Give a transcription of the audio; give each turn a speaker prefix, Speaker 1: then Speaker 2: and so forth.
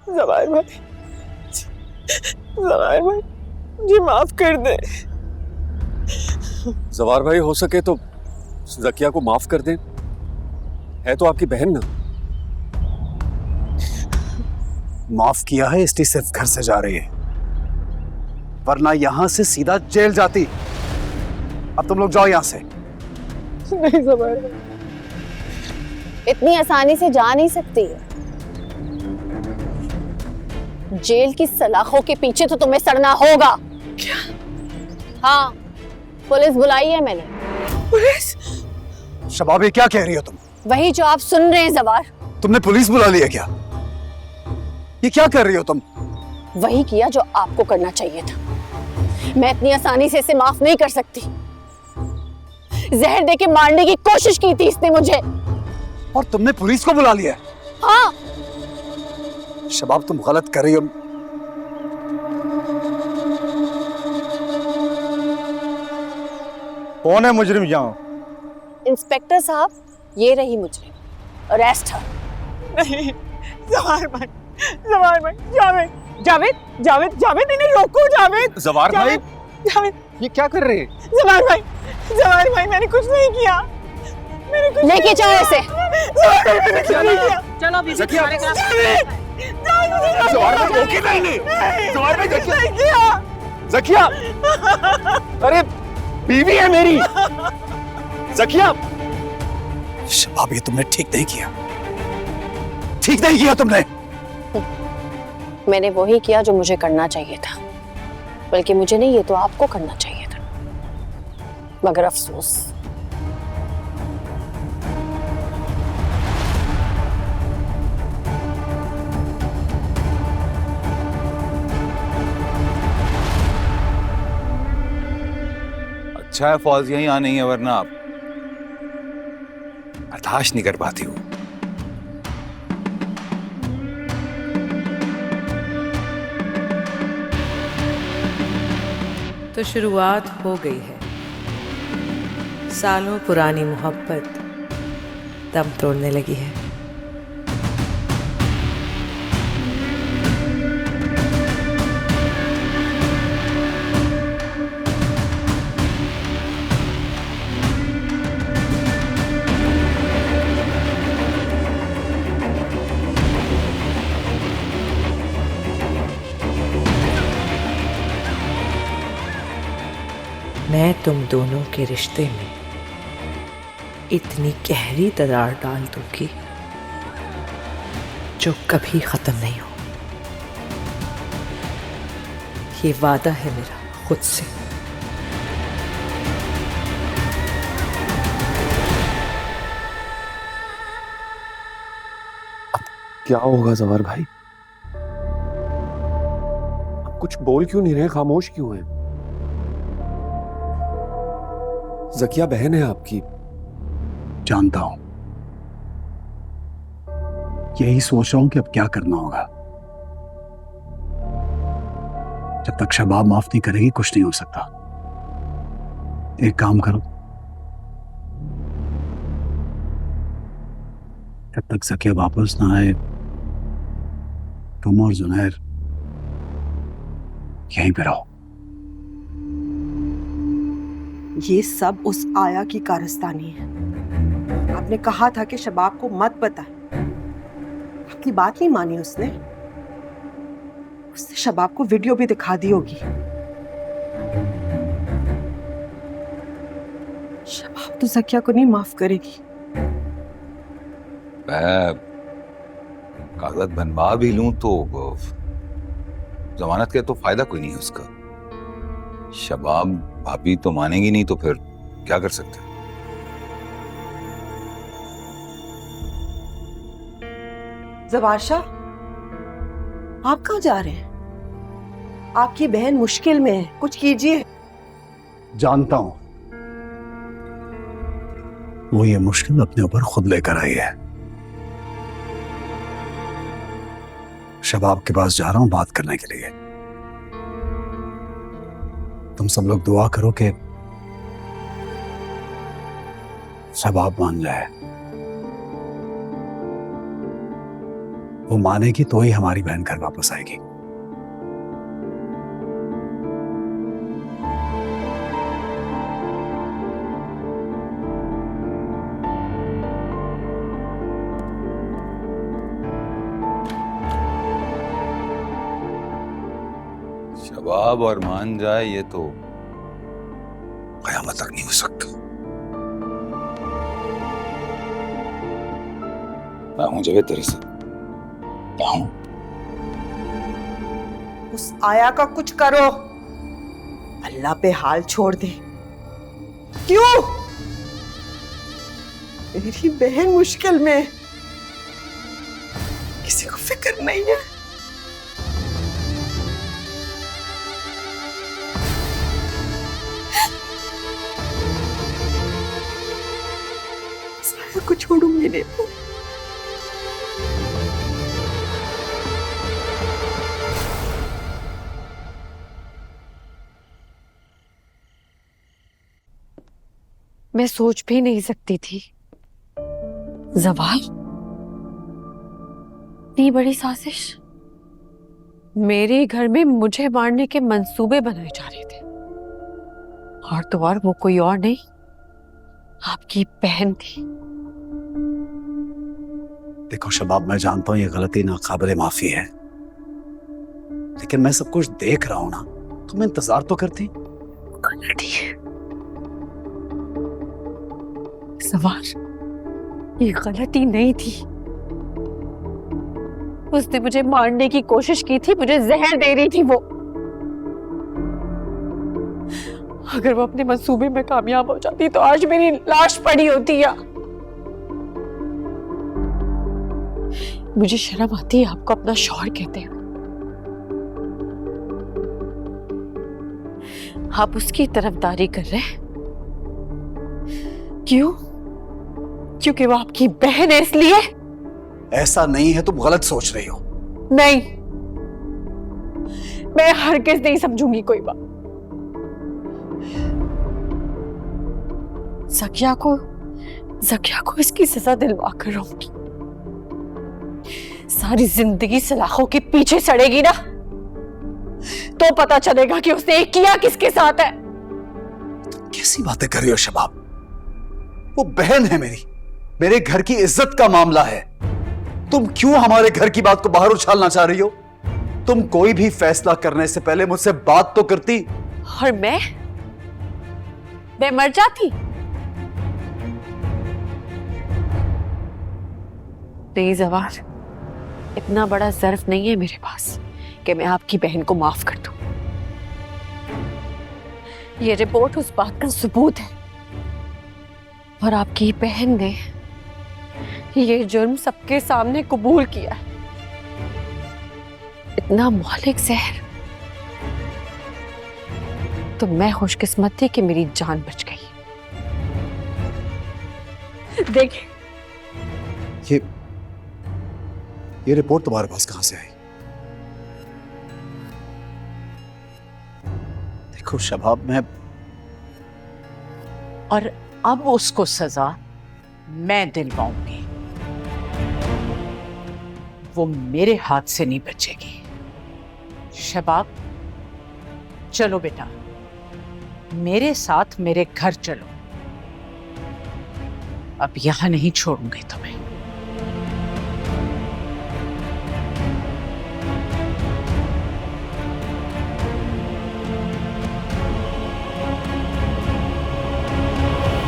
Speaker 1: जवाहिर भाई, जवाहिर भाई मुझे माफ कर दे।
Speaker 2: जवाहिर भाई हो सके तो जकिया को माफ कर दें, है तो आपकी बहन ना।
Speaker 3: माफ किया है इसलिए सिर्फ घर से जा रही है, वरना यहां से सीधा जेल जाती। अब तुम लोग जाओ यहां से।
Speaker 1: नहीं जवाहिर भाई,
Speaker 4: इतनी आसानी से जा नहीं सकती है। जेल की सलाखों के पीछे तो तुम्हें सड़ना होगा।
Speaker 1: क्या?
Speaker 4: हाँ, पुलिस बुलाई है मैंने।
Speaker 1: पुलिस?
Speaker 3: शबाब ये क्या कह रही हो तुम?
Speaker 4: वही जो आप सुन रहे हैं जवार।
Speaker 3: तुमने पुलिस बुला ली है क्या? ये क्या कर रही हो तुम?
Speaker 4: वही किया जो आपको करना चाहिए था। मैं इतनी आसानी से इसे माफ नहीं कर सकती। जहर देके मारने की कोशिश की थी इसने मुझे।
Speaker 3: और तुमने पुलिस को बुला लिया है?
Speaker 4: हाँ।
Speaker 3: शबाब तुम गलत कर रही हो।
Speaker 5: कौन है मुजरिम यहाँ?
Speaker 4: इंस्पेक्टर साहब, ये रही मुझे। अरेस्ट है।
Speaker 1: नहीं जवाहिर भाई, जवाहिर भाई, जावेद जावेद जावेद जावेद इन्हें रोको। जावेद,
Speaker 2: जवाहिर भाई,
Speaker 1: जावेद,
Speaker 5: ये क्या कर रहे हैं?
Speaker 1: जवाहिर भाई, जवाहिर भाई मैंने कुछ नहीं किया। मैंने कुछ
Speaker 4: लेके जाओ इसे।
Speaker 1: जवाहिर भाई मैंने कुछ नहीं किया।
Speaker 6: चलो अभी
Speaker 2: जकिया,
Speaker 1: जावेद, जावेद,
Speaker 2: जवाहिर भाई रोके ना इन्हें। जवाहिर भाई,
Speaker 1: मैंने कुछ नहीं किया।
Speaker 2: जकिया, अरे बीवी है मेरी। जकिया,
Speaker 3: शबाब ये तुमने ठीक नहीं किया, ठीक नहीं किया तुमने।
Speaker 4: मैंने वही किया जो मुझे करना चाहिए था। बल्कि मुझे नहीं, ये तो आपको करना चाहिए था। मगर अफसोस,
Speaker 7: अच्छा है फौज यहीं आ नहीं है, वरना आप बर्दाश्त नहीं कर पाती हूँ।
Speaker 6: तो शुरुआत हो गई है। सालों पुरानी मोहब्बत दम तोड़ने लगी है। मैं तुम दोनों के रिश्ते में इतनी गहरी दरार डाल दूंगी जो कभी खत्म नहीं हो। ये वादा है मेरा खुद से।
Speaker 2: क्या होगा जवाहिर भाई? आप कुछ बोल क्यों नहीं रहे, खामोश क्यों हैं? जकिया बहन है आपकी।
Speaker 3: जानता हूं, यही सोच रहा हूं कि अब क्या करना होगा। जब तक शबाब माफ नहीं करेगी कुछ नहीं हो सकता। एक काम करो, जब तक जकिया वापस ना आए तुम और जुनैर यहीं पे रहो।
Speaker 8: ये सब उस आया की कारस्तानी है। आपने कहा था कि शबाब को मत बताए, आपकी बात नहीं मानी उसने। उसने शबाब को वीडियो भी दिखा दी होगी। शबाब तो जकिया को नहीं माफ करेगी।
Speaker 7: मैं कागज बनवा भी लूं तो जमानत के तो फायदा कोई नहीं है उसका। शबाब भाभी तो मानेगी नहीं, तो फिर क्या कर सकते हैं?
Speaker 8: जवार शाह, आप कहाँ जा रहे हैं? आपकी बहन मुश्किल में है, कुछ कीजिए।
Speaker 3: जानता हूं, वो ये मुश्किल अपने ऊपर खुद लेकर आई है। शबाब के पास जा रहा हूं बात करने के लिए। तुम सब लोग दुआ करो कि शबाब मान जाए। वो वो मानेगी तो ही हमारी बहन घर वापस आएगी।
Speaker 7: शबाब और मान जाए ये तो कयामत तक नहीं हो सकता। मैं हूं जब तेरे से, मैं हूं।
Speaker 8: उस आया का कुछ करो, अल्लाह पे हाल छोड़ दे। क्यों? मेरी बहन मुश्किल में, किसी को फिक्र नहीं है। साया को छोड़ूंगी नहीं।
Speaker 4: मैं सोच भी नहीं सकती थी जवाल, इतनी बड़ी साजिश। मेरे घर में मुझे मारने के मंसूबे बनाए जा रहे थे, और तो और वो कोई और नहीं, आपकी बहन थी।
Speaker 3: देखो शबाब, मैं जानता हूं ये गलती नाकाबिले माफी है, लेकिन मैं सब कुछ देख रहा हूं ना, तुम इंतजार तो करती।
Speaker 4: गलती सवार, ये गलती नहीं थी। उसने मुझे मारने की कोशिश की थी, मुझे जहर दे रही थी वो। अगर वो अपने मंसूबे में कामयाब हो जाती तो आज मेरी लाश पड़ी होती। या मुझे शर्म आती है आपको अपना शौहर कहते हैं। आप उसकी तरफदारी कर रहे हैं, क्यों? क्योंकि वो आपकी बहन है इसलिए?
Speaker 3: ऐसा नहीं है, तुम गलत सोच रही हो।
Speaker 4: नहीं, मैं हरगिज़ नहीं समझूंगी कोई बात। ज़किया को इसकी सजा दिलवा कर रहूंगी। सारी जिंदगी सलाखों के पीछे सड़ेगी ना, तो पता चलेगा कि उसने किया किसके साथ है।
Speaker 3: कैसी बातें कर रही हो शबाब? वो बहन है मेरी, मेरे घर की इज्जत का मामला है। तुम क्यों हमारे घर की बात को बाहर उछालना चाह रही हो? तुम कोई भी फैसला करने से पहले मुझसे बात तो करती।
Speaker 4: और मैं मर जाती। नहीं जवार, इतना बड़ा ज़र्फ नहीं है मेरे पास कि मैं आपकी बहन को माफ कर दूं। ये रिपोर्ट उस बात का सबूत है, और आपकी बहन ने ये जुर्म सबके सामने कबूल किया है। इतना मौलिक जहर, तो मैं खुशकिस्मत थी कि मेरी जान बच गई। देखिए,
Speaker 3: ये रिपोर्ट तुम्हारे पास कहां से आई? देखो शबाब, मैं
Speaker 6: और अब उसको सजा मैं दिलवाऊंगी। वो मेरे हाथ से नहीं बचेगी। शबाब, चलो बेटा, मेरे साथ मेरे घर चलो। अब यहां नहीं छोड़ूंगी तुम्हें।